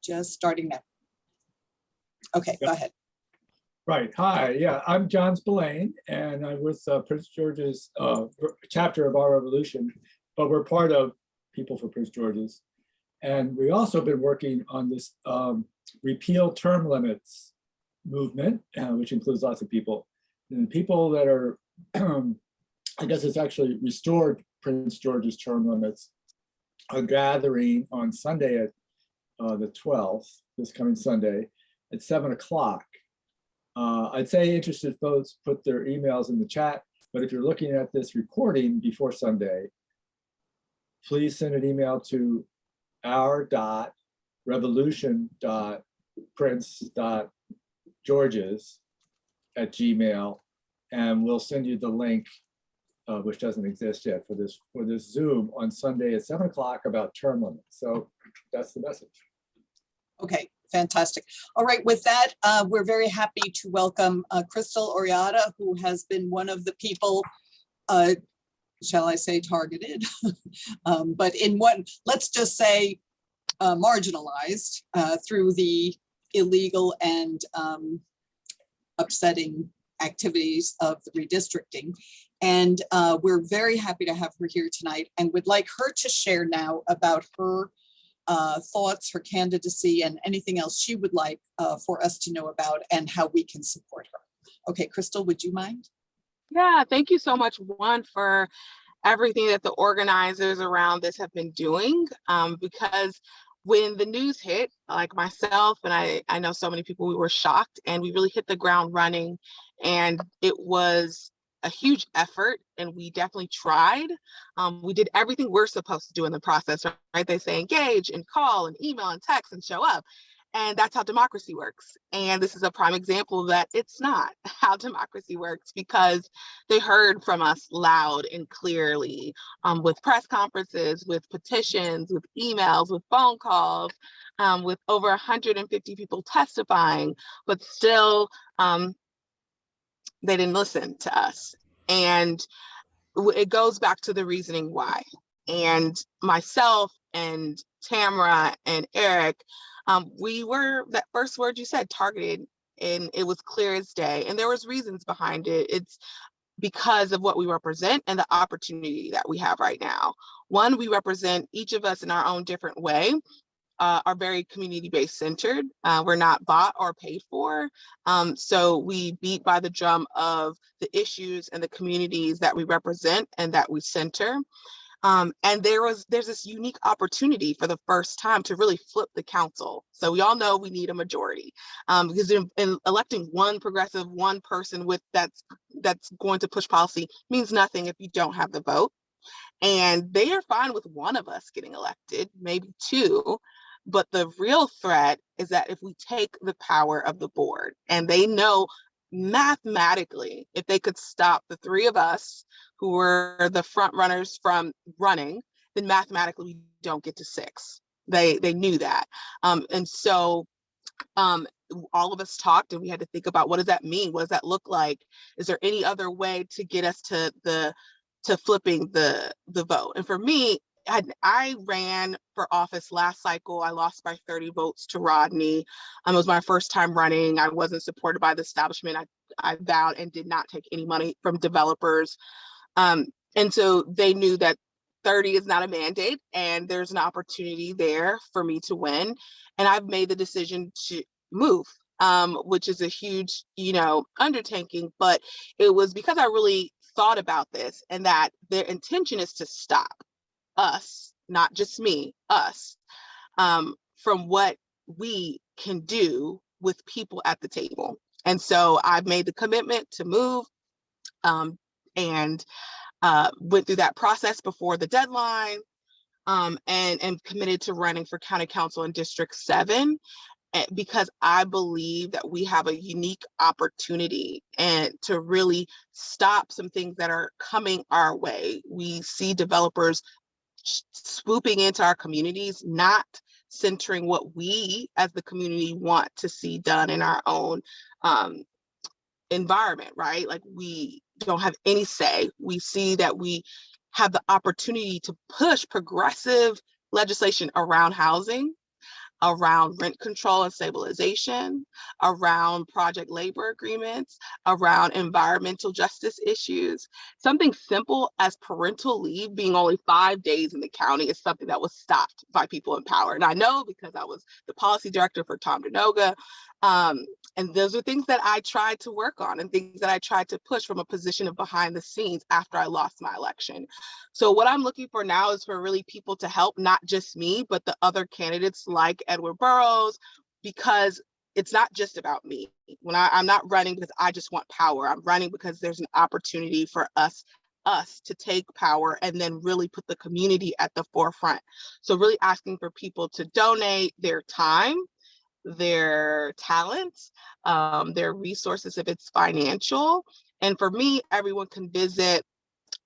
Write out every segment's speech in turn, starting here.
just starting now. Okay, go ahead. Right. Hi. Yeah, I'm John Spillane, and I'm with Prince George's chapter of Our Revolution, but we're part of People for Prince George's. And we also been working on this repeal term limits movement, which includes lots of people. And people that are, I guess it's actually restored Prince George's term limits, are gathering on Sunday at the 12th, this coming Sunday, at 7 o'clock. I'd say interested folks put their emails in the chat, but if you're looking at this recording before Sunday, please send an email to our.revolution.prince.georges@gmail, and we'll send you the link, which doesn't exist yet, for this Zoom on Sunday at 7 o'clock about term limits. So that's the message. Okay, fantastic. All right, with that, we're very happy to welcome Krystal Oriadha, who has been one of the people, shall I say targeted, but in one, let's just say marginalized through the illegal and upsetting activities of the redistricting. And we're very happy to have her here tonight and would like her to share now about her thoughts, her candidacy, and anything else she would like for us to know about and how we can support her. Okay, Krystal, would you mind? Yeah, thank you so much, one, for everything that the organizers around this have been doing, because when the news hit, like myself, and I know so many people, we were shocked, and we really hit the ground running, and it was a huge effort, and we definitely tried. We did everything we're supposed to do in the process, right? They say engage and call and email and text and show up. And that's how democracy works. And this is a prime example that it's not how democracy works, because they heard from us loud and clearly, with press conferences, with petitions, with emails, with phone calls, with over 150 people testifying, but still, they didn't listen to us. And it goes back to the reasoning why. And myself and Tamara and Eric, we were, that first word you said, targeted, and it was clear as day. And there was reasons behind it. It's because of what we represent and the opportunity that we have right now. One, we represent, each of us in our own different way, are very community-based centered. We're not bought or paid for. So we beat by the drum of the issues and the communities that we represent and that we center. And there's this unique opportunity for the first time to really flip the council. So we all know we need a majority, because in electing one progressive, one person with that's going to push policy means nothing if you don't have the vote. And they are fine with one of us getting elected, maybe two. But the real threat is that if we take the power of the board, and they know mathematically, if they could stop the three of us who were the front runners from running, then mathematically we don't get to 6. They knew that. And so all of us talked, and we had to think about, what does that mean? What does that look like? Is there any other way to get us to flipping the vote? And for me, I ran for office last cycle. I lost by 30 votes to Rodney. It was my first time running. I wasn't supported by the establishment. I vowed and did not take any money from developers. And so they knew that 30 is not a mandate, and there's an opportunity there for me to win. And I've made the decision to move, which is a huge, undertaking. But it was because I really thought about this, and that their intention is to stop us, not just me, us, from what we can do with people at the table. And so I've made the commitment to move, and went through that process before the deadline, and committed to running for county council in District 7, because I believe that we have a unique opportunity and to really stop some things that are coming our way. We see developers swooping into our communities, not centering what we as the community want to see done in our own environment, right? Like, we don't have any say. We see that we have the opportunity to push progressive legislation around housing, around rent control and stabilization, around project labor agreements, around environmental justice issues. Something simple as parental leave being only 5 days in the county is something that was stopped by people in power. And I know because I was the policy director for Tom Denoga. And those are things that I tried to work on and things that I tried to push from a position of behind the scenes after I lost my election. So what I'm looking for now is for really people to help, not just me, but the other candidates like Edward Burroughs, because it's not just about me. When I'm not running because I just want power. I'm running because there's an opportunity for us to take power and then really put the community at the forefront. So really asking for people to donate their time, their talents, their resources if it's financial. And for me, everyone can visit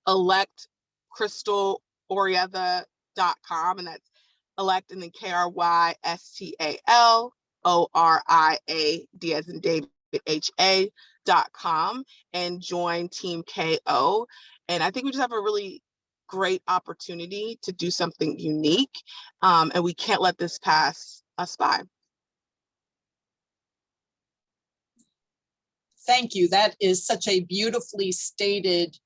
electkrystaloriadha.com, and that's elect and then KRYSTALORIAD as in David HA.com and join Team KO. And I think we just have a really great opportunity to do something unique, and we can't let this pass us by. Thank you. That is such a beautifully stated,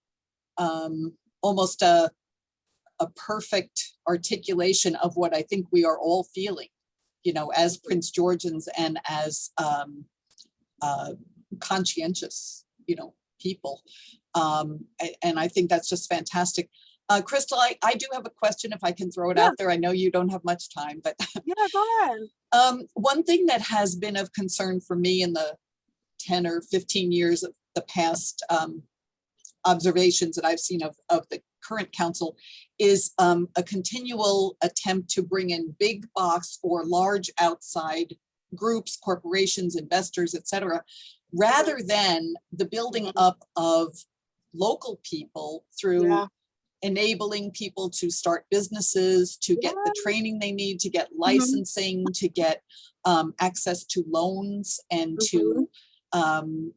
almost a perfect articulation of what I think we are all feeling, you know, as Prince Georgians and as conscientious, you know, people. And I think that's just fantastic. Krystal, I do have a question if I can throw it out there. I know you don't have much time, but Yeah, go ahead. One thing that has been of concern for me in the 10 or 15 years of the past observations that I've seen of the current council is a continual attempt to bring in big box or large outside groups, corporations, investors, etc., rather than the building up of local people through enabling people to start businesses, to get the training they need, to get licensing, to get access to loans, and to the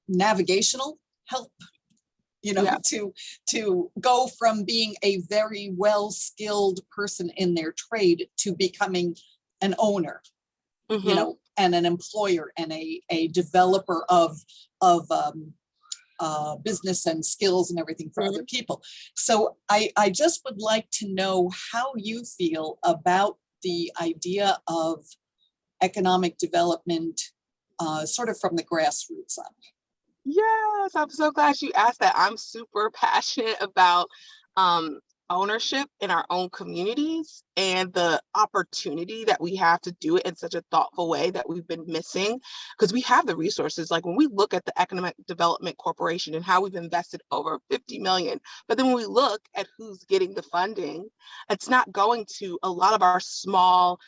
navigational help, you know, to go from being a very well-skilled person in their trade to becoming an owner, you know, and an employer and a developer of business and skills and everything for other people. So I just would like to know how you feel about the idea of economic development, sort of from the grassroots up. Yes, I'm so glad you asked that. I'm super passionate about ownership in our own communities and the opportunity that we have to do it in such a thoughtful way that we've been missing, because we have the resources. Like when we look at the Economic Development Corporation and how we've invested over 50 million, but then when we look at who's getting the funding, it's not going to a lot of our small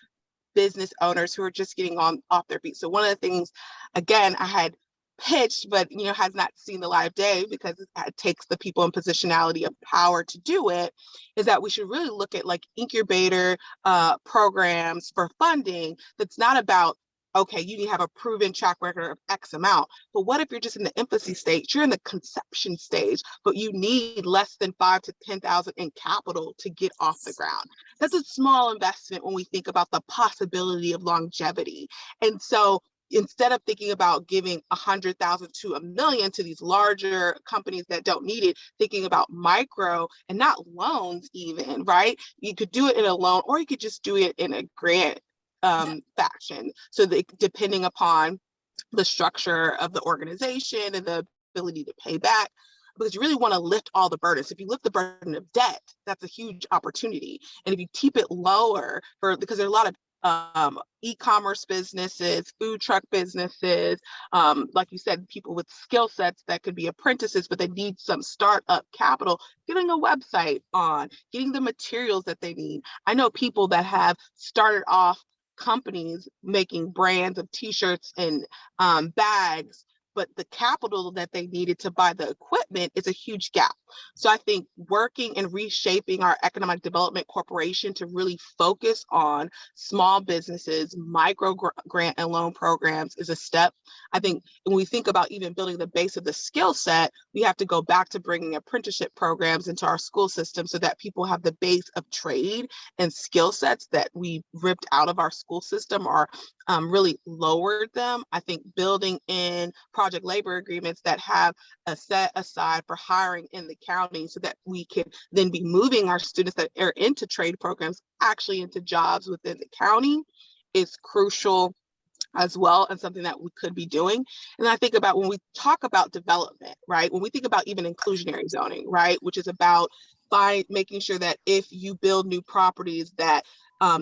business owners who are just getting off their feet. So one of the things, again, I had pitched, but has not seen the light of day because it takes the people in positionality of power to do it, is that we should really look at like incubator programs for funding. That's not about, okay, you need to have a proven track record of X amount, but what if you're just in the infancy stage, you're in the conception stage, but you need less than 5,000 to 10,000 in capital to get off the ground. That's a small investment when we think about the possibility of longevity. And so instead of thinking about giving 100,000 to $1 million to these larger companies that don't need it, thinking about micro and not loans even, right? You could do it in a loan, or you could just do it in a grant fashion. So that depending upon the structure of the organization and the ability to pay back, because you really want to lift all the burdens. If you lift the burden of debt, that's a huge opportunity. And if you keep it lower, because there are a lot of e-commerce businesses, food truck businesses, like you said, people with skill sets that could be apprentices, but they need some startup capital, getting a website on, getting the materials that they need. I know people that have started off companies making brands of t-shirts and bags but the capital that they needed to buy the equipment is a huge gap. So I think working and reshaping our economic development corporation to really focus on small businesses, micro grant and loan programs is a step. I think when we think about even building the base of the skill set, we have to go back to bringing apprenticeship programs into our school system so that people have the base of trade and skill sets that we ripped out of our school system or really lowered them. I think building in project labor agreements that have a set aside for hiring in the county so that we can then be moving our students that are into trade programs actually into jobs within the county is crucial as well, and something that we could be doing. And I think about when we talk about development, right? When we think about even inclusionary zoning, right? Which is about making sure that if you build new properties that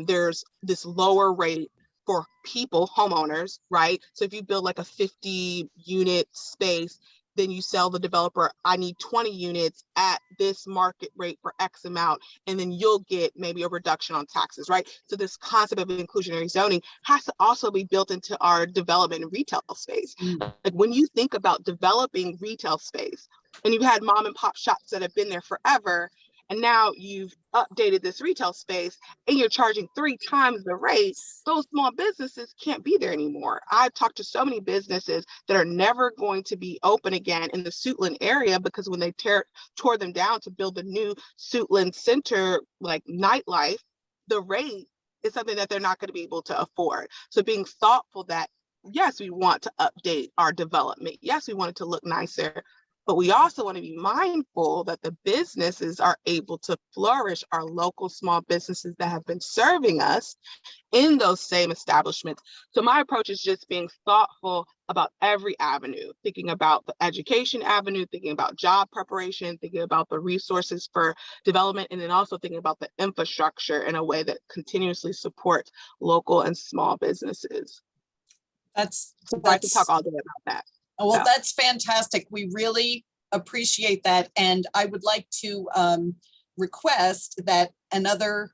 there's this lower rate for people, homeowners, right? So if you build like a 50 unit space, then you sell the developer, I need 20 units at this market rate for X amount, and then you'll get maybe a reduction on taxes, right? So this concept of inclusionary zoning has to also be built into our development and retail space. Like when you think about developing retail space, and you've had mom and pop shops that have been there forever, and now you've updated this retail space and you're charging 3 times the rate, those small businesses can't be there anymore. I've talked to so many businesses that are never going to be open again in the Suitland area because when they tore them down to build the new Suitland Center, like nightlife, the rate is something that they're not going to be able to afford. So being thoughtful that, yes, we want to update our development. Yes, we want it to look nicer. But we also want to be mindful that the businesses are able to flourish, our local small businesses that have been serving us in those same establishments. So my approach is just being thoughtful about every avenue, thinking about the education avenue, thinking about job preparation, thinking about the resources for development, and then also thinking about the infrastructure in a way that continuously supports local and small businesses. I can talk all day about that. Well, that's fantastic. We really appreciate that. And I would like to request that another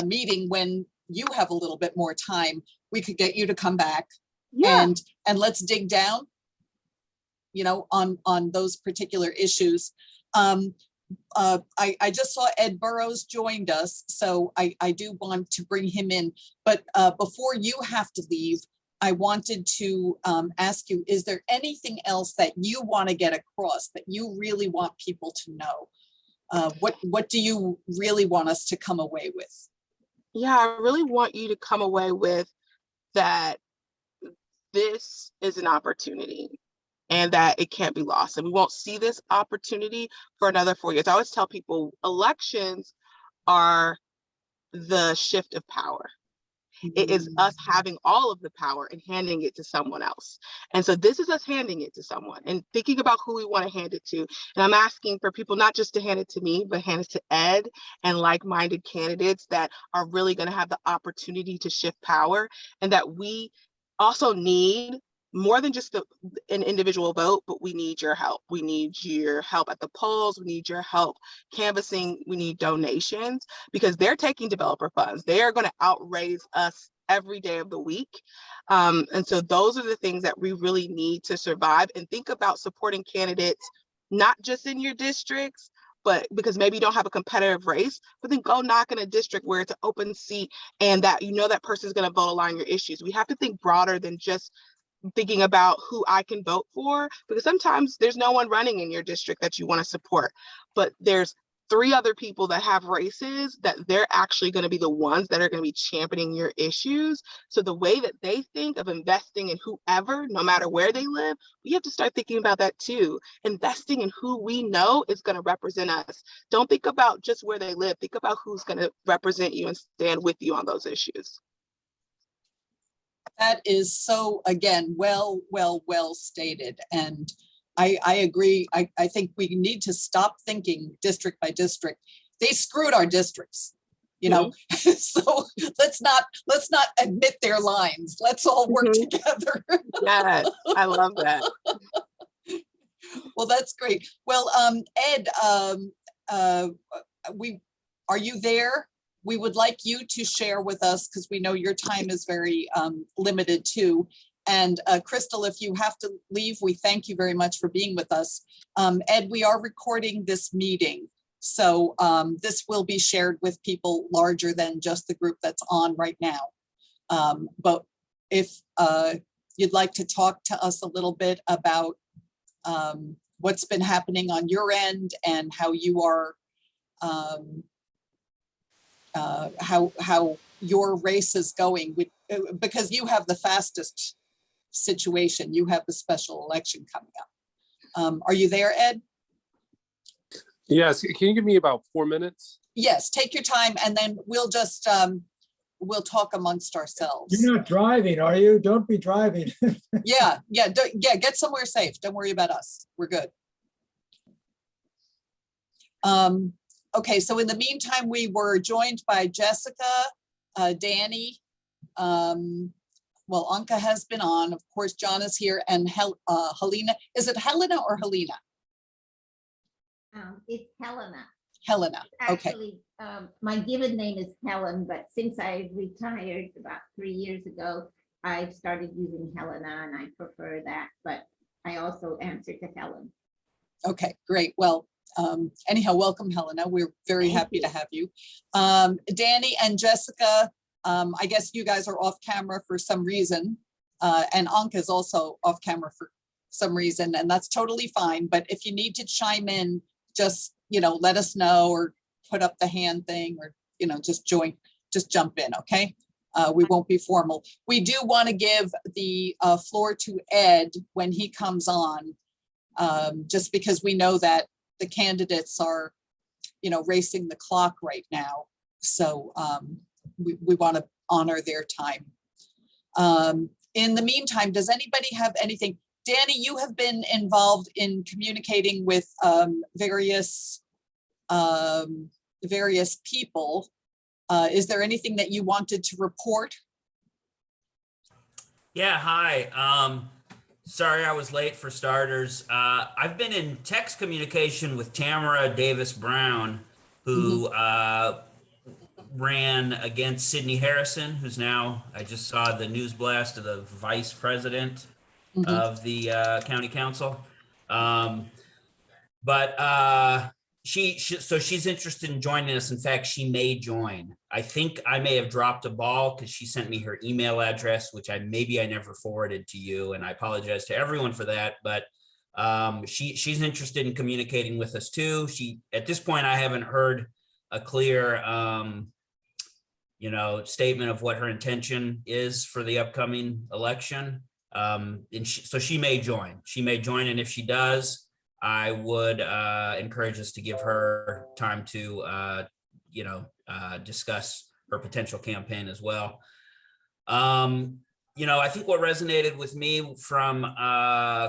meeting when you have a little bit more time, we could get you to come back and let's dig down, you know, on those particular issues. I just saw Ed Burroughs joined us, so I do want to bring him in. But before you have to leave, I wanted to ask you, is there anything else that you want to get across that you really want people to know? What do you really want us to come away with? Yeah, I really want you to come away with that this is an opportunity and that it can't be lost. And we won't see this opportunity for another 4 years. I always tell people elections are the shift of power. It is us having all of the power and handing it to someone else. And so this is us handing it to someone and thinking about who we want to hand it to. And I'm asking for people not just to hand it to me, but hand it to Ed and like-minded candidates that are really going to have the opportunity to shift power, and that we also need more than just an individual vote, but we need your help. We need your help at the polls. We need your help canvassing. We need donations because they're taking developer funds. They are going to outraise us every day of the week. And so those are the things that we really need to survive. And think about supporting candidates, not just in your districts, but because maybe you don't have a competitive race, but then go knock in a district where it's an open seat and that you know that person's going to vote along your issues. We have to think broader than just thinking about who I can vote for, because sometimes there's no one running in your district that you want to support, but there's 3 other people that have races that they're actually going to be the ones that are going to be championing your issues. So the way that they think of investing in whoever, no matter where they live, we have to start thinking about that too. Investing in who we know is going to represent us. Don't think about just where they live. Think about who's going to represent you and stand with you on those issues. That is so, again, well stated. And I agree. I think we need to stop thinking district by district. They screwed our districts, you know, so let's not admit their lines. Let's all work together. Yes, I love that. Well, that's great. Well, Ed, are you there? We would like you to share with us, because we know your time is very limited too. And Krystal, if you have to leave, we thank you very much for being with us. Ed, we are recording this meeting. So this will be shared with people larger than just the group that's on right now. But if you'd like to talk to us a little bit about what's been happening on your end and how you are, how your race is going, because you have the fastest situation, you have the special election coming up. Are you there, Ed? Yes, can you give me about 4 minutes? Yes, take your time, and then we'll just we'll talk amongst ourselves. You're not driving, are you? Don't be driving. Yeah, get somewhere safe. Don't worry about us. We're good. Okay, so in the meantime, we were joined by Jessica, Danny. Well, Anka has been on. Of course, John is here, and Helena. Is it Helena or Helena? It's Helena. Helena. Okay. Actually, my given name is Helen, but since I retired about 3 years ago, I started using Helena, and I prefer that. But I also answer to Helen. Okay, great. Well, anyhow, welcome, Helena. We're very happy to have you. Danny and Jessica, I guess you guys are off camera for some reason, and Anka is also off camera for some reason, and that's totally fine. But if you need to chime in, just, let us know, or put up the hand thing, or, just jump in, okay? We won't be formal. We do want to give the floor to Ed when he comes on, just because we know that the candidates are, racing the clock right now. So we want to honor their time. In the meantime, does anybody have anything? Danny, you have been involved in communicating with various people. Is there anything that you wanted to report? Yeah, hi. Sorry I was late for starters. I've been in text communication with Tamara Davis Brown, who ran against Sidney Harrison, who's now, I just saw the news blast of the vice president of the county council. So she's interested in joining us. In fact, she may join. I think I may have dropped a ball because she sent me her email address, which maybe I never forwarded to you, and I apologize to everyone for that. But she's interested in communicating with us too. At this point, I haven't heard a clear statement of what her intention is for the upcoming election. So she may join. And if she does, I would encourage us to give her time to, discuss her potential campaign as well. I think what resonated with me from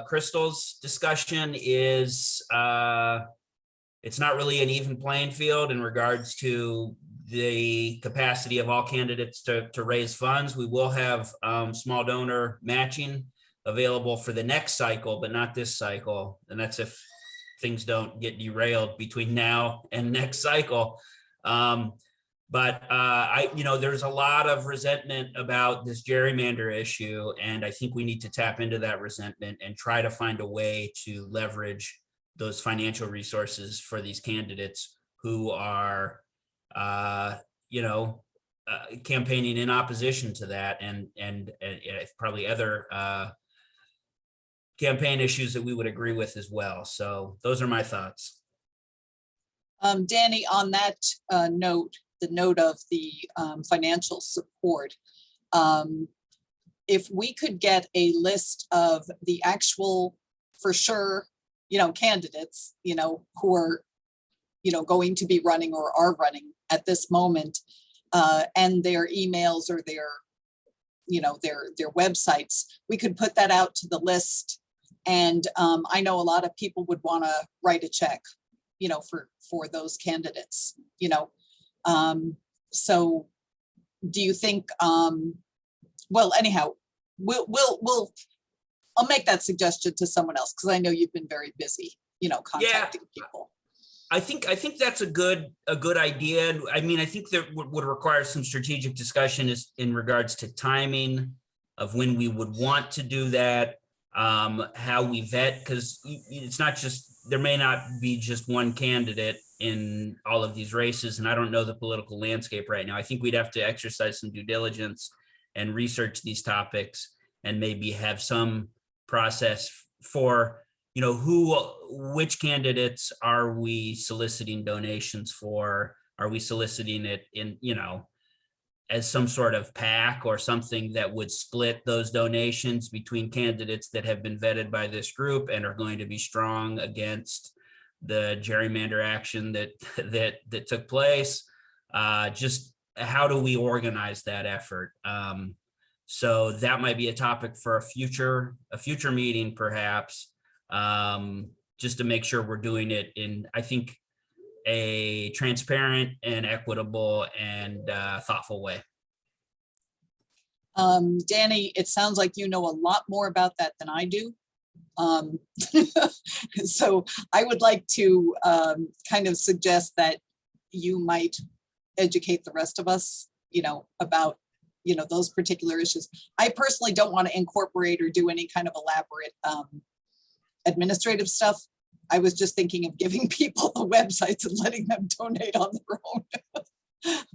Krystal's discussion is it's not really an even playing field in regards to the capacity of all candidates to raise funds. We will have small donor matching available for the next cycle, but not this cycle. And that's if things don't get derailed between now and next cycle. There's a lot of resentment about this gerrymander issue. And I think we need to tap into that resentment and try to find a way to leverage those financial resources for these candidates who are, campaigning in opposition to that, and probably other campaign issues that we would agree with as well. So those are my thoughts. Danny, on that note, the note of the financial support, if we could get a list of the actual, for sure, candidates, who are, going to be running or are running at this moment, and their emails or their websites, we could put that out to the list. And I know a lot of people would want to write a check, for those candidates, so do you think, well, anyhow, I'll make that suggestion to someone else, because I know you've been very busy, contacting people. I think that's a good idea. I mean, I think that would require some strategic discussion is in regards to timing of when we would want to do that, how we vet, because it's not just, there may not be just one candidate in all of these races, and I don't know the political landscape right now. I think we'd have to exercise some due diligence and research these topics and maybe have some process for, you know, which candidates are we soliciting donations for? Are we soliciting it in, you know, as some sort of PAC or something that would split those donations between candidates that have been vetted by this group and are going to be strong against the gerrymander action that took place? Just how do we organize that effort? So that might be a topic for a future meeting, perhaps, just to make sure we're doing it in, I think, a transparent and equitable and thoughtful way. Danny, it sounds like you know a lot more about that than I do. So I would like to kind of suggest that you might educate the rest of us, you know, about, you know, those particular issues. I personally don't want to incorporate or do any kind of elaborate administrative stuff. I was just thinking of giving people the websites and letting them donate on their own.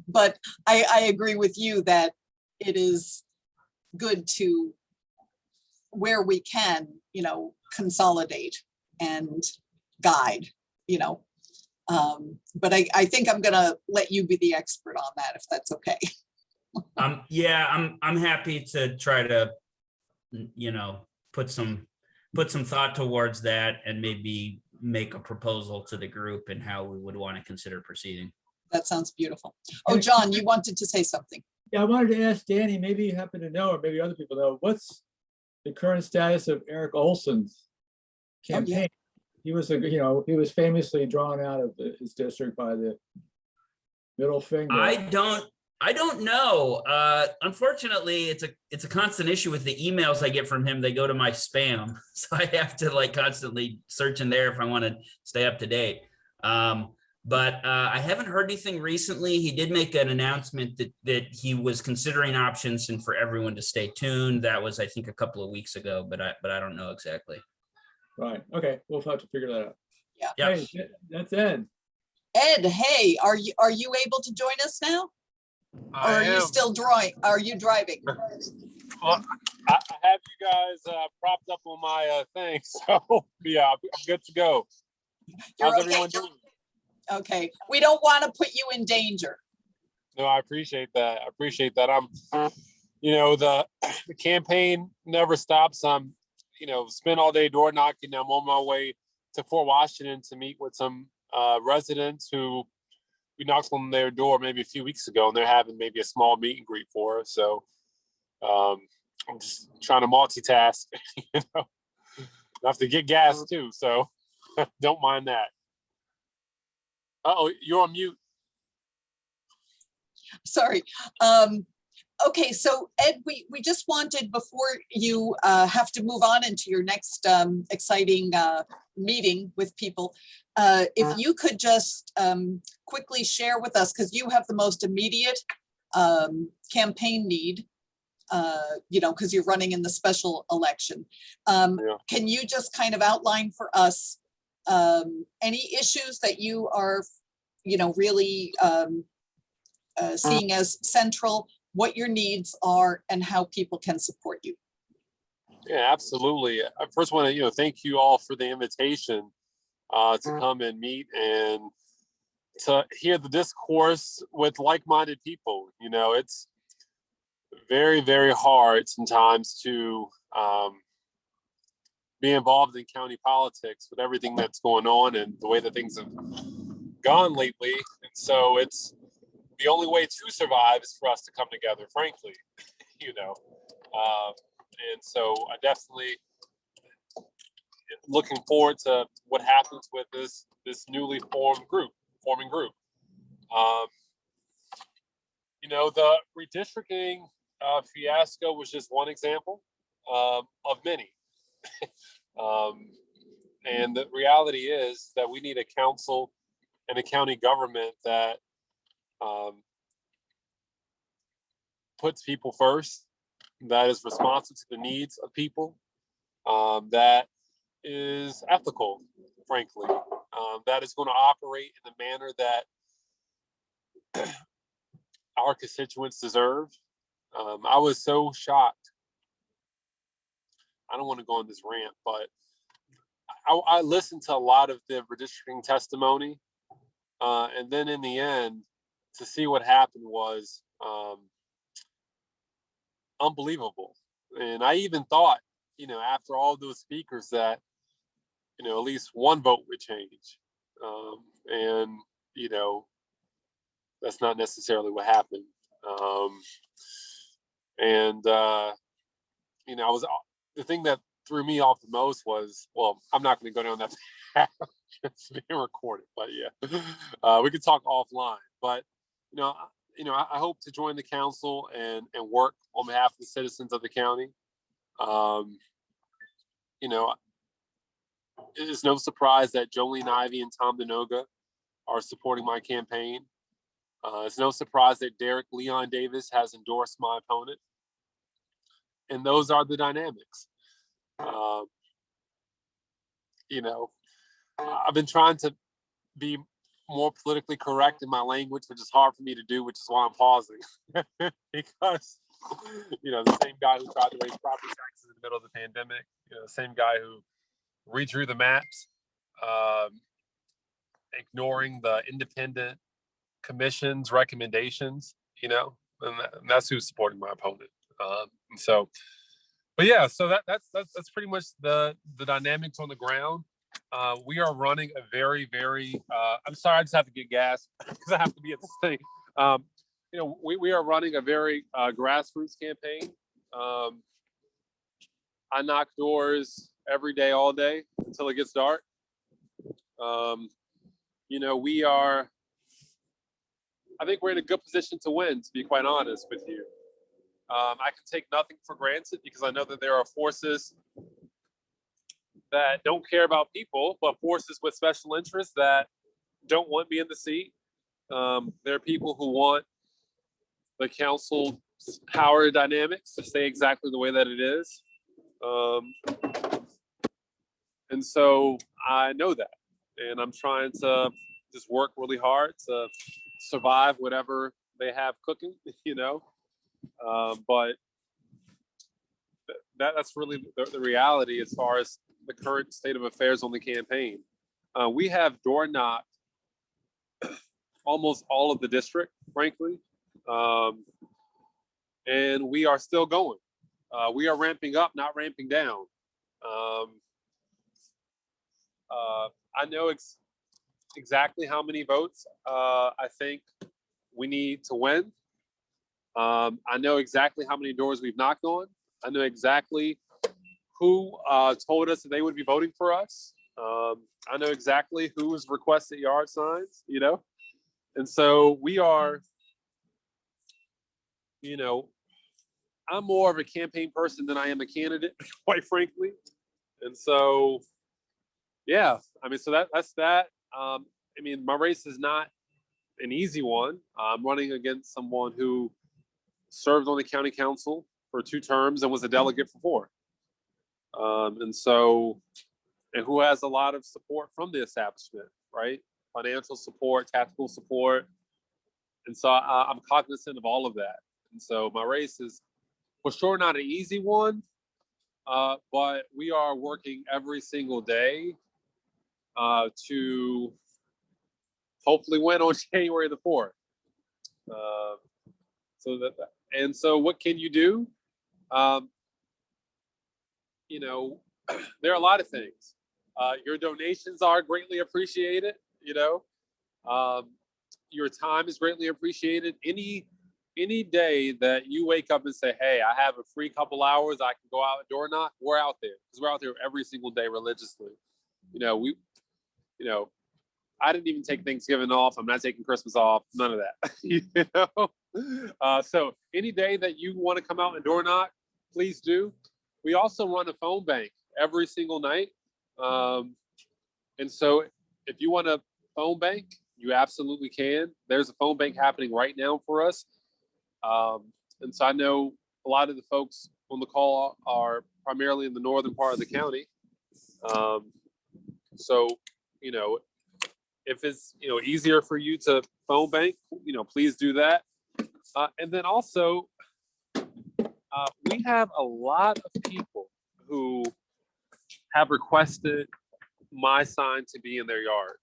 But I agree with you that it is good to, where we can, you know, consolidate and guide, you know. But I think I'm gonna let you be the expert on that, if that's okay. Yeah, I'm happy to try to, you know, put some thought towards that and maybe make a proposal to the group and how we would want to consider proceeding. That sounds beautiful. Oh, John, you wanted to say something. Yeah, I wanted to ask Danny, maybe you happen to know, or maybe other people know, what's the current status of Eric Olson's campaign? Oh, yeah. He was, you know, he was famously drawn out of his district by the middle finger. I don't know. Unfortunately, it's a constant issue with the emails I get from him. They go to my spam, so I have to like constantly search in there if I want to stay up to date. But I haven't heard anything recently. He did make an announcement that he was considering options and for everyone to stay tuned. That was, I think, a couple of weeks ago, but I don't know exactly. Right. Okay. We'll have to figure that out. Yeah. Yeah. Hey, that's Ed. Ed, hey, are you able to join us now? Or are you still are you driving? Well, I have you guys propped up on my thing, so yeah, I'm good to go. You're How's okay. everyone doing? Okay, we don't want to put you in danger. No, I appreciate that. I appreciate that. I'm, you know, the campaign never stops. I'm, you know, spend all day door knocking. I'm on my way to Fort Washington to meet with some residents who we knocked on their door maybe a few weeks ago, and they're having maybe a small meet and greet for us. So I'm just trying to multitask, you know. I have to get gas too, so don't mind that. Uh-oh, you're on mute. Sorry. Okay, so Ed, we just wanted, before you have to move on into your next exciting meeting with people, if you could just quickly share with us, because you have the most immediate campaign need, you know, because you're running in the special election. Can you just kind of outline for us any issues that you are, you know, really seeing as central, what your needs are, and how people can support you? Yeah, absolutely. I first want to, you know, thank you all for the invitation to come and meet and to hear the discourse with like-minded people. You know, it's very, very hard sometimes to be involved in county politics with everything that's going on and the way that things have gone lately. And so it's the only way to survive is for us to come together, frankly, you know. And so I definitely looking forward to what happens with this newly forming group. You know, the redistricting fiasco was just one example of many. And the reality is that we need a council and a county government that puts people first that is responsive to the needs of people, that is ethical, frankly, that is going to operate in the manner that our constituents deserve. I was so shocked. I don't want to go on this rant, but I listened to a lot of the redistricting testimony, and then in the end, to see what happened was unbelievable. And I even thought, after all those speakers, that at least one vote would change, and that's not necessarily what happened. I was the thing that threw me off the most was, well, I'm not going to go down that path. It's being recorded, but yeah, we could talk offline. But I hope to join the council and work on behalf of the citizens of the county. It is no surprise that Jolene Ivy and Tom Denoga are supporting my campaign. It's no surprise that Derek Leon Davis has endorsed my opponent. And those are the dynamics. I've been trying to be more politically correct in my language, which is hard for me to do, which is why I'm pausing. Because, the same guy who tried to raise property taxes in the middle of the pandemic, the same guy who redrew the maps, ignoring the independent commission's recommendations, and that's who's supporting my opponent. So that's pretty much the dynamics on the ground. We are running a very, very, I'm sorry, I just have to get gas because I have to be at this thing. We are running a very grassroots campaign. I knock doors every day, all day until it gets dark. I think we're in a good position to win, to be quite honest with you. I can take nothing for granted because I know that there are forces that don't care about people, but forces with special interests that don't want me in the seat. There are people who want the council's power dynamics to stay exactly the way that it is. And so I know that. And I'm trying to just work really hard to survive whatever they have cooking, but that's really the reality as far as the current state of affairs on the campaign. We have door knocked almost all of the district, frankly, and we are still going. We are ramping up, not ramping down. I know exactly how many votes I think we need to win. I know exactly how many doors we've knocked on. I know exactly who told us that they would be voting for us. I know exactly who has requested yard signs, And so we are, I'm more of a campaign person than I am a candidate, quite frankly. And so, yeah, so that's that. My race is not an easy one. I'm running against someone who served on the county council for 2 terms and was a delegate for 4. And who has a lot of support from the establishment, right? Financial support, tactical support. And so I'm cognizant of all of that. And so my race is for sure not an easy one, but we are working every single day to hopefully win on January the 4th. So what can you do? There are a lot of things. Your donations are greatly appreciated. Your time is greatly appreciated. Any day that you wake up and say, hey, I have a free couple hours, I can go out and door knock, we're out there because we're out there every single day religiously. I didn't even take Thanksgiving off. I'm not taking Christmas off. None of that. So any day that you want to come out and door knock, please do. We also run a phone bank every single night. And so if you want a phone bank, you absolutely can. There's a phone bank happening right now for us. And so I know a lot of the folks on the call are primarily in the northern part of the county. So, you know, if it's, you know, easier for you to phone bank, you know, please do that. And then also, we have a lot of people who have requested my sign to be in their yard.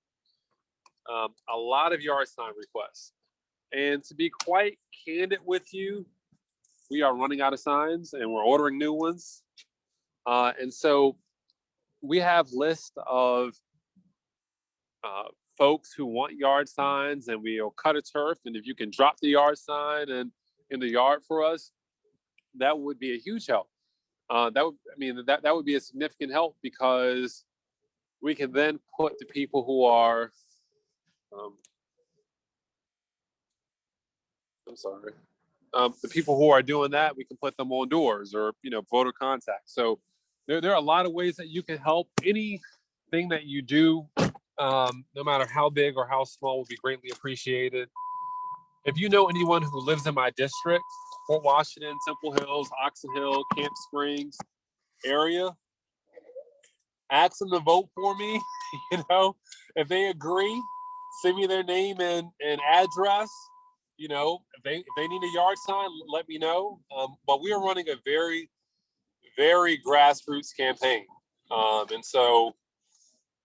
A lot of yard sign requests. And to be quite candid with you, we are running out of signs and we're ordering new ones. And so we have lists of folks who want yard signs, and we'll cut a turf. And if you can drop the yard sign and in the yard for us, that would be a huge help. That would be a significant help, because we can then put the people who are, the people who are doing that, we can put them on doors or, you know, voter contact. So there are a lot of ways that you can help. Anything that you do, no matter how big or how small, will be greatly appreciated. If you know anyone who lives in my district, Fort Washington, Temple Hills, Oxon Hill, Camp Springs area, ask them to vote for me. You know, if they agree, send me their name and address. You know, if they need a yard sign, let me know. But we are running a very, very grassroots campaign. And so,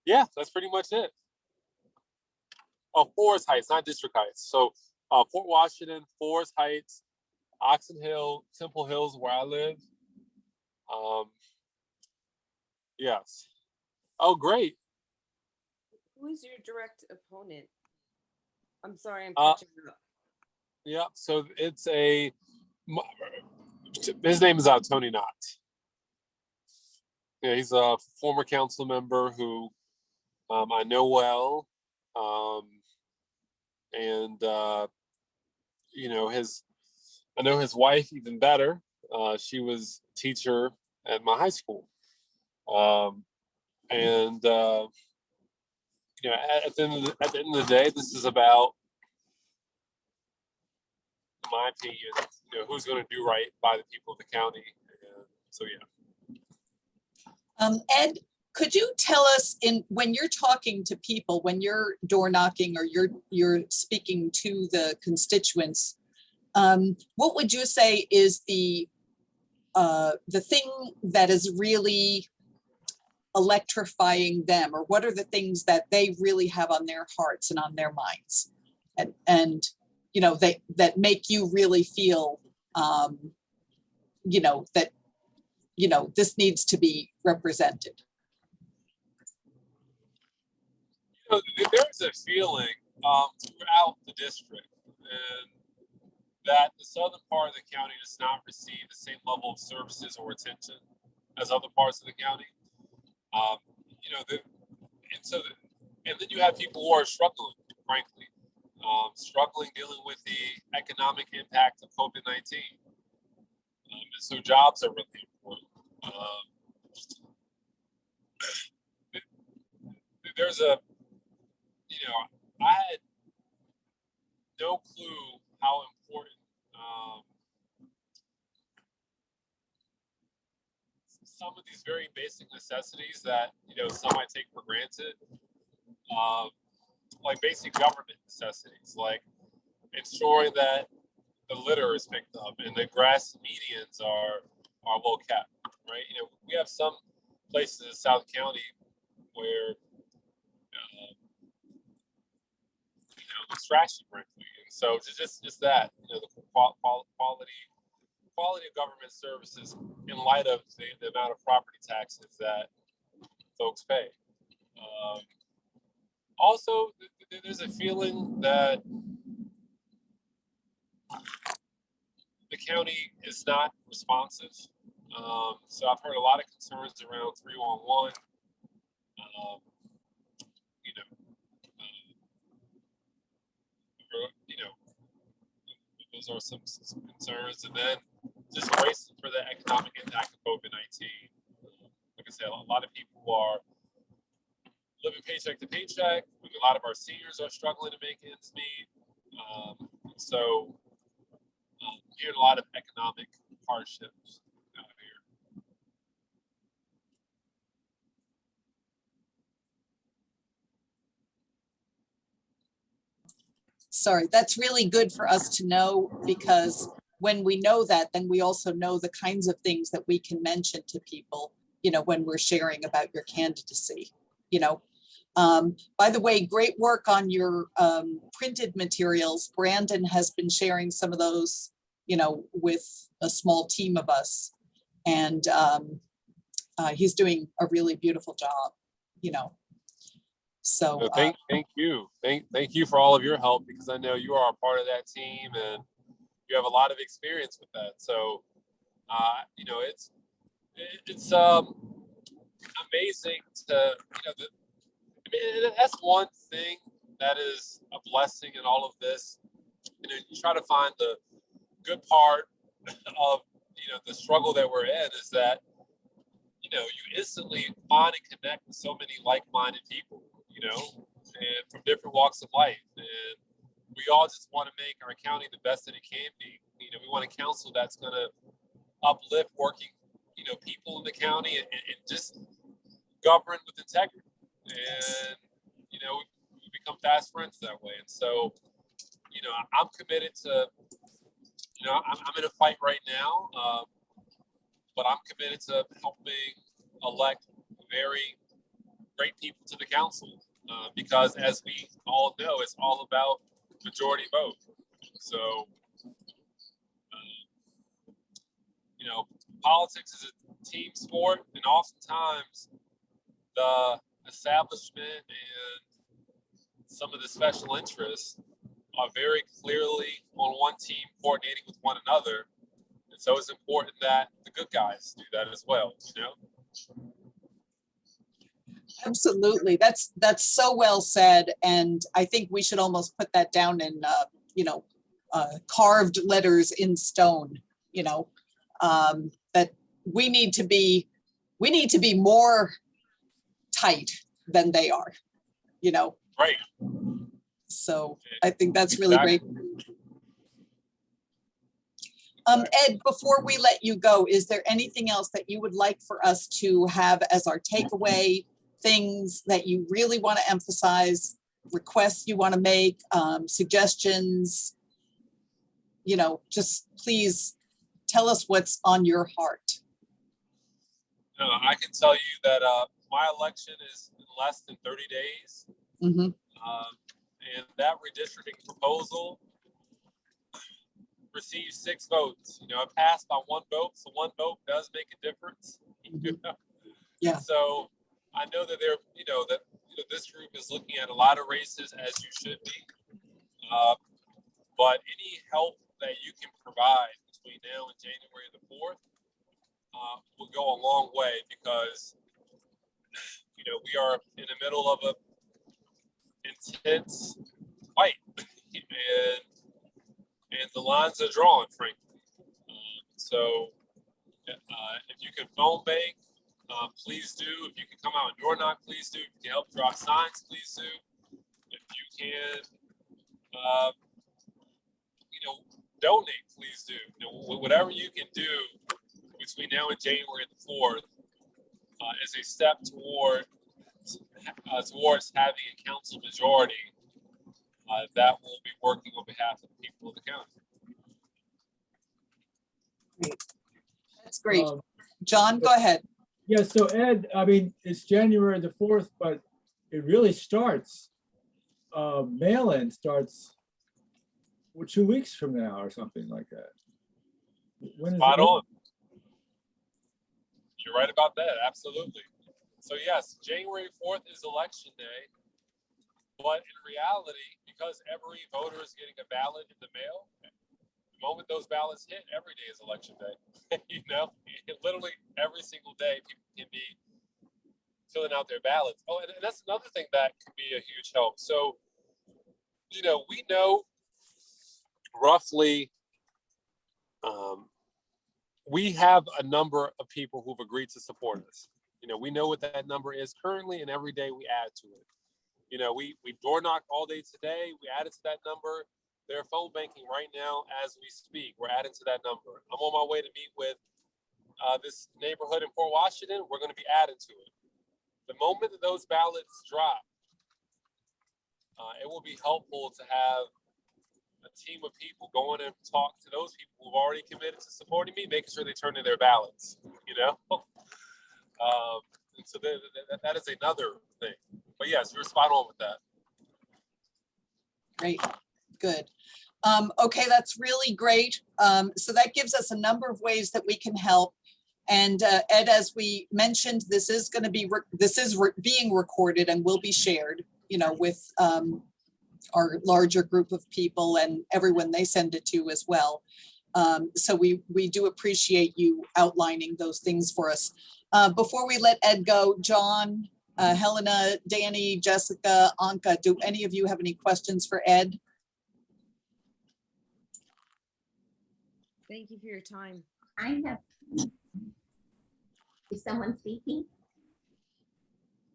yeah, that's pretty much it. Oh, Forest Heights, not District Heights. So Fort Washington, Forest Heights, Oxon Hill, Temple Hills, where I live. Yes. Oh, great. Who is your direct opponent? I'm sorry, I'm catching up. Yeah, so it's his name is Tony Knott. Yeah, he's a former council member who I know well. You know, I know his wife even better. She was a teacher at my high school. You know, at the end of the day, this is about, in my opinion, you know, who's going to do right by the people of the county. And so, yeah. Ed, could you tell us, when you're talking to people, when you're door knocking or you're speaking to the constituents, what would you say is the thing that is really electrifying them, or what are the things that they really have on their hearts and on their minds, and you know, that make you really feel, you know, that, you know, this needs to be represented? You know, there's a feeling throughout the district, and that the southern part of the county does not receive the same level of services or attention as other parts of the county. You know, and then you have people who are struggling, frankly, struggling dealing with the economic impact of COVID-19. And so jobs are really important. There's a, you know, I had no clue how important some of these very basic necessities that, you know, some might take for granted, like basic government necessities, like ensuring that the litter is picked up and the grass medians are well kept, right? You know, we have some places in South County where you know, it's trashy, frankly. And so just that, you know, the quality of government services in light of the amount of property taxes that folks pay. Also, there's a feeling that the county is not responsive. So I've heard a lot of concerns around 311. You know, those are some concerns, and then just bracing for the economic impact of COVID-19. Like I said, a lot of people are living paycheck to paycheck. A lot of our seniors are struggling to make ends meet. So hearing a lot of economic hardships out here. Sorry, that's really good for us to know, because when we know that, then we also know the kinds of things that we can mention to people, you know, when we're sharing about your candidacy, you know. By the way, great work on your printed materials. Brandon has been sharing some of those, you know, with a small team of us. And he's doing a really beautiful job, you know. So So thank you. Thank you for all of your help, because I know you are a part of that team and you have a lot of experience with that. So, you know, it's amazing to, you know, I mean, that's one thing that is a blessing in all of this. You know, you try to find the good part of, you know, the struggle that we're in is that, you know, you instantly find and connect with so many like-minded people, you know, and from different walks of life. And we all just want to make our county the best that it can be. You know, we want a council that's going to uplift working, you know, people in the county and just govern with integrity. And, you know, we become fast friends that way. And so, you know, I'm committed to, you know, I'm in a fight right now, but I'm committed to helping elect very great people to the council, because as we all know, it's all about majority vote. So, you know, politics is a team sport, and oftentimes the establishment and some of the special interests are very clearly on one team coordinating with one another. And so it's important that the good guys do that as well, you know? absolutely, that's so well said. And I think we should almost put that down in, you know, carved letters in stone, you know, that we need to be more tight than they are, you know. Right. So I think that's really great. Ed, before we let you go, is there anything else that you would like for us to have as our takeaway, things that you really want to emphasize, requests you want to make, suggestions? You know, just please tell us what's on your heart. I can tell you that my election is in less than 30 days. Mm-hmm. And that redistricting proposal received 6 votes. You know, it passed by 1 vote, so 1 vote does make a difference. Mm-hmm. Yeah. So I know that this group is looking at a lot of races, as you should be. But any help that you can provide between now and January the 4th will go a long way, because you know we are in the middle of a intense fight, and the lines are drawn, frankly. So if you can phone bank, please do. If you can come out and door knock, please do. If you can help draw signs, please do. If you can, you know, donate, please do. You know, whatever you can do between now and January the 4th is a step towards having a council majority that will be working on behalf of the people of the county. That's great. John, go ahead. Yeah, so Ed, I mean, it's January the 4th, but it really starts, mail-in starts 2 weeks from now or something like that. When is Spot it? on. You're right about that, absolutely. So yes, January 4th is election day, but in reality, because every voter is getting a ballot in the mail, the moment those ballots hit, every day is election day. You know, literally every single day people can be filling out their ballots. Oh, and that's another thing that could be a huge help. So, you know, we know roughly, we have a number of people who've agreed to support us. You know, we know what that number is currently, and every day we add to it. You know, we door knocked all day today. We added to that number. They're phone banking right now as we speak. We're adding to that number. I'm on my way to meet with this neighborhood in Port Washington. We're going to be adding to it. The moment that those ballots drop, it will be helpful to have a team of people go in and talk to those people who've already committed to supporting me, making sure they turn in their ballots, you know? And so that is another thing. But yes, you're spot on with that. Great, good. Okay, that's really great. So that gives us a number of ways that we can help. And Ed, as we mentioned, this is going to be, being recorded and will be shared, you know, with our larger group of people and everyone they send it to as well. So we do appreciate you outlining those things for us. Before we let Ed go, John, Helena, Danny, Jessica, Anka, do any of you have any questions for Ed? Thank you for your time. I have. Is someone speaking?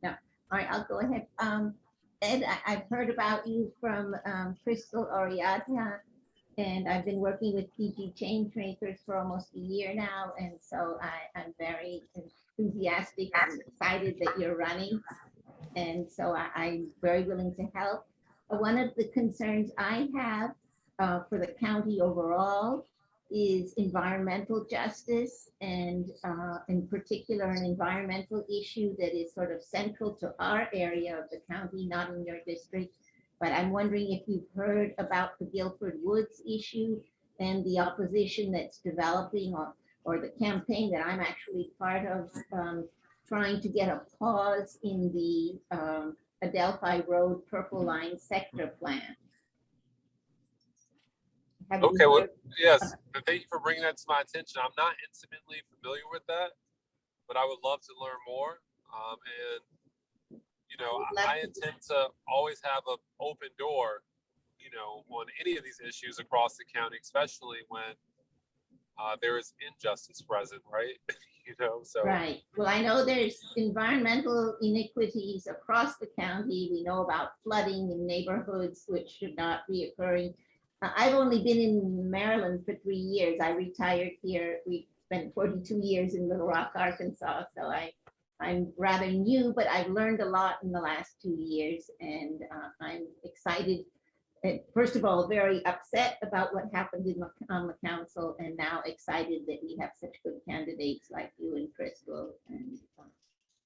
No. All right, I'll go ahead. Ed, I've heard about you from Krystal Oriadha, and I've been working with PG Changemakers for almost a year now, and so I'm very enthusiastic and excited that you're running, and so I'm very willing to help. One of the concerns I have for the county overall is environmental justice, and in particular an environmental issue that is sort of central to our area of the county, not in your district. But I'm wondering if you've heard about the Guilford Woods issue and the opposition that's developing, or the campaign that I'm actually part of, trying to get a pause in the Adelphi Road Purple Line sector plan. Okay, well, yes, thank you for bringing that to my attention. I'm not intimately familiar with that, but I would love to learn more. And, you know, I intend to always have an open door, you know, on any of these issues across the county, especially when there is injustice present, right? You know, so. Right. Well, I know there's environmental inequities across the county. We know about flooding in neighborhoods, which should not be occurring. I've only been in Maryland for 3 years. I retired here. We spent 42 years in Little Rock, Arkansas. So I'm rather new, but I've learned a lot in the last 2 years. And I'm excited. First of all, very upset about what happened on the council, and now excited that we have such good candidates like you and Krystal. And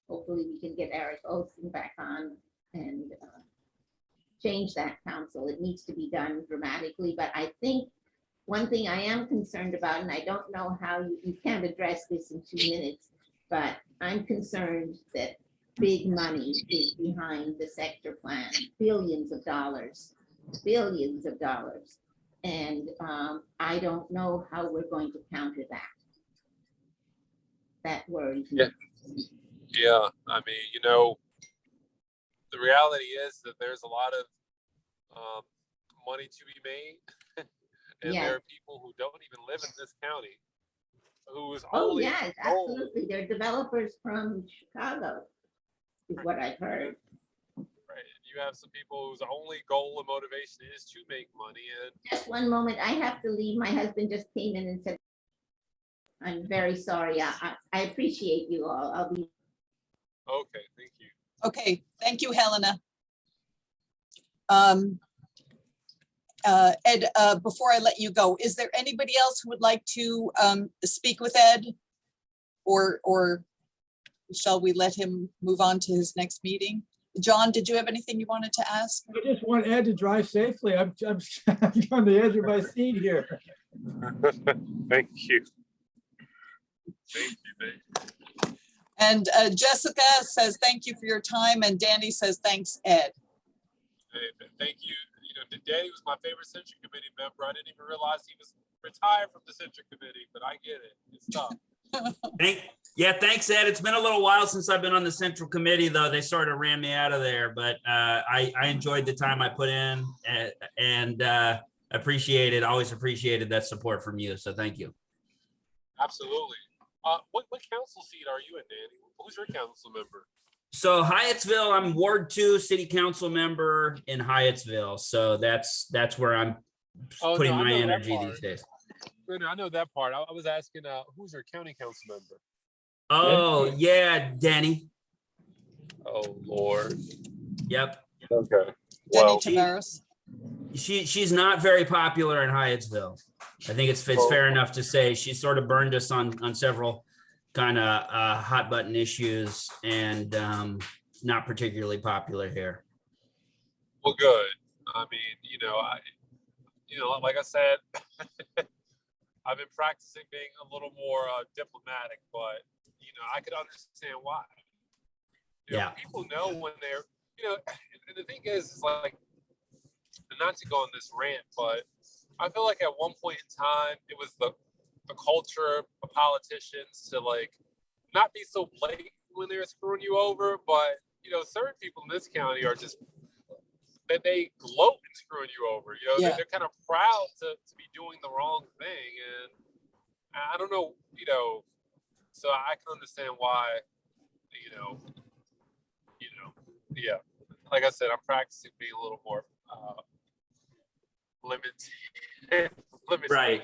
hopefully we can get Eric Olson back on and change that council. It needs to be done dramatically, but I think one thing I am concerned about, and I don't know how you can't address this in 2 minutes, but I'm concerned that big money is behind the sector plan, billions of dollars. And I don't know how we're going to counter that. That worries me. Yeah, I mean, you know, the reality is that there's a lot of money to be made, and Yes. there are people who don't even live in this county whose Oh, only yes, goal, absolutely. They're developers from Chicago, is what I've heard. right? You have some people whose only goal and motivation is to make money, and Just one moment, I have to leave. My husband just came in and said, I'm very sorry. I appreciate you all. I'll be. okay, thank you. Okay, thank you, Helena. Ed, before I let you go, is there anybody else who would like to speak with Ed? Or shall we let him move on to his next meeting? John, did you have anything you wanted to ask? I just want Ed to drive safely. I'm on the edge of my seat here. Thank you. Thank you. And Jessica says, thank you for your time. And Danny says, thanks, Ed. Hey, thank you. You know, Danny was my favorite Central Committee member. I didn't even realize he was retired from the Central Committee, but I get it. It's tough. Thanks, Ed. It's been a little while since I've been on the Central Committee, though. They sort of ran me out of there, but I enjoyed the time I put in, and appreciated, always appreciated that support from you. So thank you. Absolutely. What council seat are you in, Danny? Who's your council member? So Hyattsville, I'm Ward 2 City Council member in Hyattsville. So that's where I'm Oh, putting no, I my know that energy part. these days. I know that part. I was asking, who's your county council member? Oh, yeah, Danny. Oh, Lord. Yep. Okay. Denny Well, Tavares. She's not very popular in Hyattsville. I think it's fair enough to say she sort of burned us on several kind of hot button issues, and not particularly popular here. well, good. I mean, like I said, I've been practicing being a little more diplomatic, but I could understand why. Yeah. People know when they're, and the thing is like, and not to go on this rant, but I feel like at one point in time, it was the culture of politicians to like not be so blatant when they're screwing you over, but certain people in this county are just that they gloat in screwing you over. Yeah. They're kind of proud to be doing the wrong thing, and I don't know, so I can understand why, yeah. Like I said, I'm practicing being a little more limited. Right.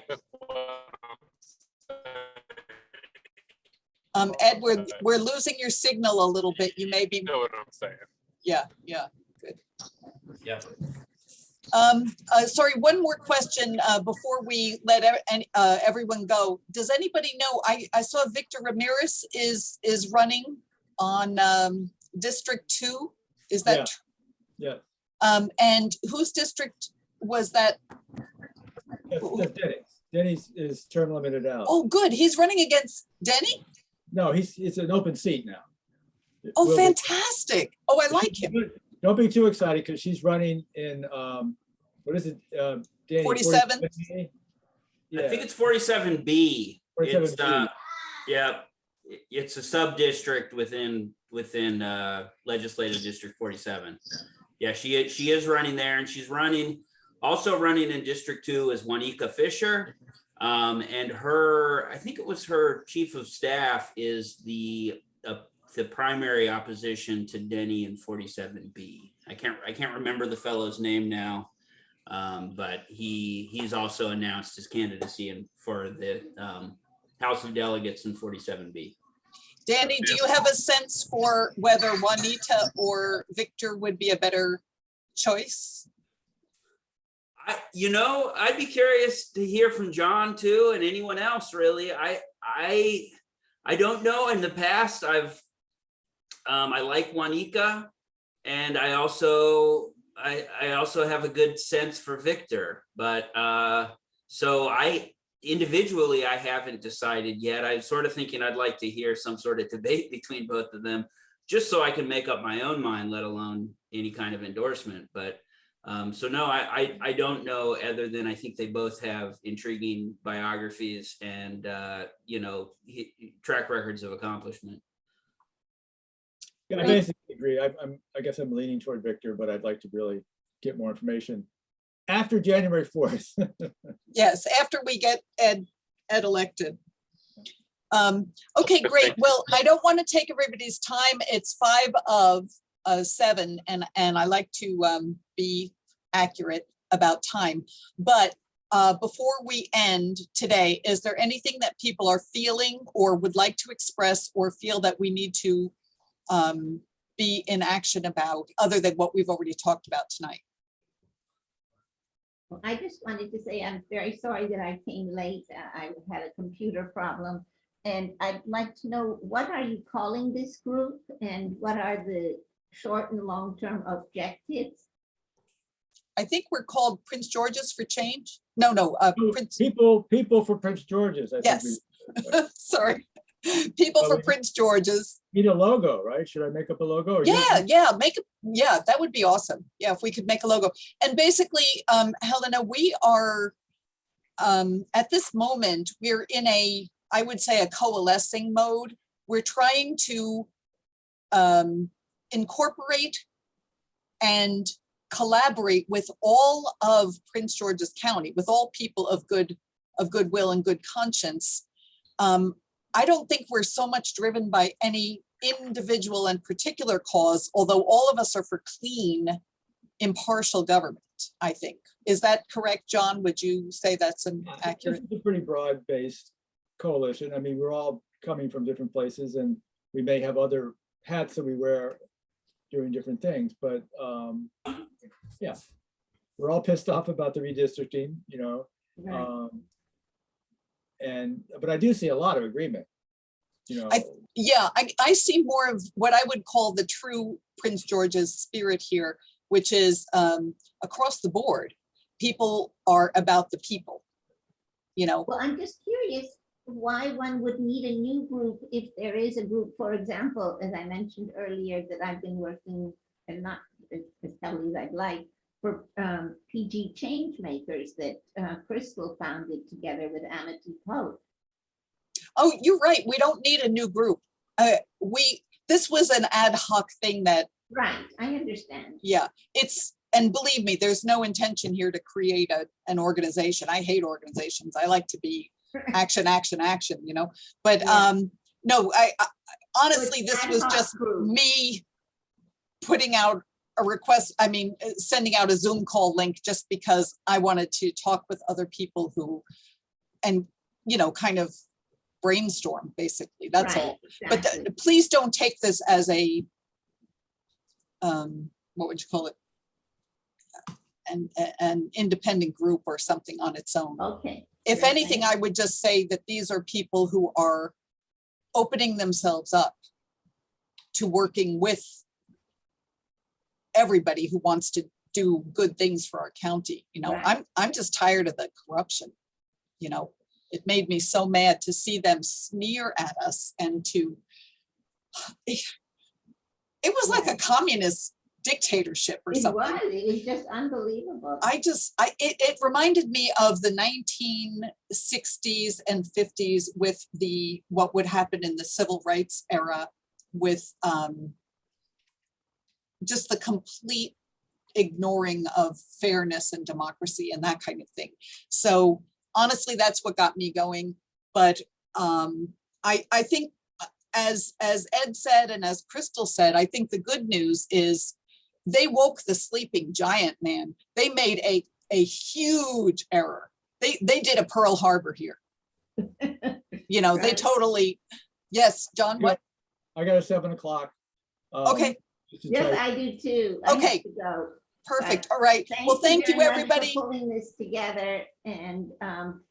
Ed, we're losing your signal a little bit. You may be, You know what I'm saying? yeah, good. Yeah. Sorry, one more question before we let everyone go. Does anybody know, I saw Victor Ramirez is running on District 2. Is that true? Yeah. And whose district was that? That's Denny's. Denny's is term limited out. Oh, good. He's running against Denny? No, it's an open seat now. Oh, Will be. fantastic. Oh, I like him. Don't be too excited because she's running in, what is it? Danny, 47? Yeah. I think it's 47B. 47B. Yeah, it's a sub-district within legislative district 47. Yeah, she is running there, and she's also running in District 2 is Juanica Fisher. And I think it was her chief of staff is the primary opposition to Denny in 47B. I can't remember the fellow's name now, but he's also announced his candidacy for the House of Delegates in 47B. Danny, do you have a sense for whether Juanita or Victor would be a better choice? I'd be curious to hear from John too, and anyone else really. I don't know. In the past, I like Juanica, and I also have a good sense for Victor, but so individually, I haven't decided yet. I'm sort of thinking I'd like to hear some sort of debate between both of them, just so I can make up my own mind, let alone any kind of endorsement. But so no, I don't know, other than I think they both have intriguing biographies and track records of accomplishment. Yeah, I basically agree. I guess I'm leaning toward Victor, but I'd like to really get more information after January 4th. Yes, after we get Ed elected. Okay, great. Well, I don't want to take everybody's time. It's 5 of 7, and I like to be accurate about time. But before we end today, is there anything that people are feeling or would like to express or feel that we need to be in action about, other than what we've already talked about tonight? I just wanted to say I'm very sorry that I came late. I had a computer problem, and I'd like to know, what are you calling this group, and what are the short and long-term objectives? I think we're called Prince George's for Change. No, Prince. People for Prince George's. I think Yes. Sorry. People for Prince George's. Need a logo, right? Should I make up a logo? Or Yeah, that would be awesome. Yeah, if we could make a logo. And basically, Helena, we are at this moment, we're in I would say a coalescing mode. We're trying to incorporate and collaborate with all of Prince George's County, with all people of goodwill and good conscience. I don't think we're so much driven by any individual and particular cause, although all of us are for clean, impartial government. agreement, I think. Is that correct, John? Would you say that's an accurate? This is a pretty broad-based coalition. I mean, we're all coming from different places, and we may have other hats that we wear doing different things, but yeah, we're all pissed off about the redistricting, you know. Right. But I do see a lot of agreement, you know. I see more of what I would call the true Prince George's spirit here, which is across the board. People are about the people, you know. Well, I'm just curious why one would need a new group if there is a group, for example, as I mentioned earlier, that I've been working, and not as heavily as I'd like, for PG change makers that Krystal founded together with Amity Pope. Oh, you're right. We don't need a new group. This was an ad hoc thing that. Right, I understand. Yeah, and believe me, there's no intention here to create an organization. I hate organizations. I like to be action, action, action, you know. But Yeah. no, I honestly, So it's this ad was hoc just group. me putting out a request. I mean, sending out a Zoom call link just because I wanted to talk with other people and you know, kind of brainstorm, basically. That's Right, all. exactly. But please don't take this as a what would you call it? An independent group or something on its own. Okay. If Yes, anything, I would just say that these are people who are opening themselves up to working with everybody who wants to do good things for our county. You know, Right. I'm just tired of the corruption. You know, it made me so mad to see them sneer at us and it was like a communist dictatorship or something. It was just unbelievable. It reminded me of the 1960s and 50s with what would happen in the civil rights era with just the complete ignoring of fairness and democracy and that kind of thing. So honestly, that's what got me going. But I think as Ed said, and as Krystal said, I think the good news is they woke the sleeping giant, man. They made a huge error. They did a Pearl Harbor here. You know, they Right. totally, yes, John, what? I got a 7 o'clock. Okay, just to Yes, tell you. I do too. I have Okay. to go. perfect. All right. Well, thank you, very much for everybody. Pulling this together, and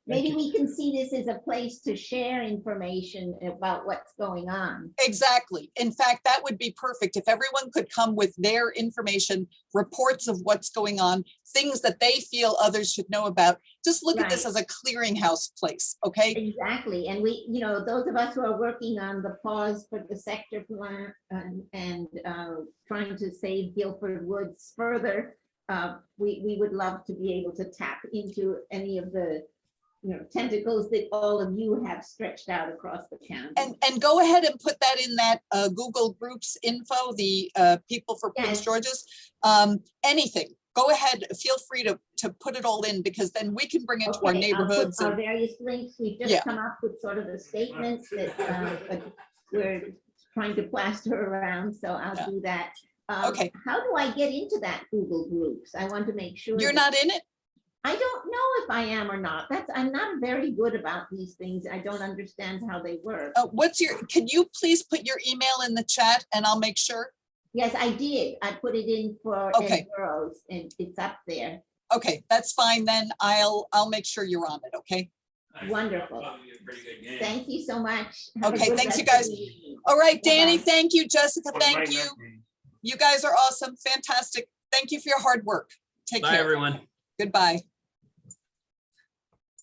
maybe we can see this as a place to share information about what's going on. Exactly. In fact, that would be perfect if everyone could come with their information, reports of what's going on, things that they feel others should know about. Just look at this Right. as a clearinghouse place, okay? Exactly, and we, you know, those of us who are working on the pause for the sector plan and trying to save Guilford Woods further, we would love to be able to tap into any of the, you know, tentacles that all of you have stretched out across the county. And go ahead and put that in that Google Groups info, the people for Prince Yes. George's, anything. Go ahead, feel free to put it all in, because then we can bring it to our Okay, neighborhoods. I'll put our and- various links. We've Yeah. just come up with sort of the statements that we're trying to plaster around, so I'll Yeah. do that. Okay. How do I get into that Google Groups? I want to make sure. You're that- not in it? I don't know if I am or not. I'm not very good about these things. I don't understand how they work. Can you please put your email in the chat and I'll make sure? Yes, I did. I put it in for Okay. Ed Burroughs, and it's up there. Okay, that's fine then. I'll make sure you're on it, okay? Wonderful. Thank you so much. Have a Okay, good thanks, you rest of guys. the evening. All right, Danny, Bye-bye. thank you. Jessica, thank you. You guys are awesome, fantastic. Thank you for your hard work. Take Bye, care. everyone. Goodbye.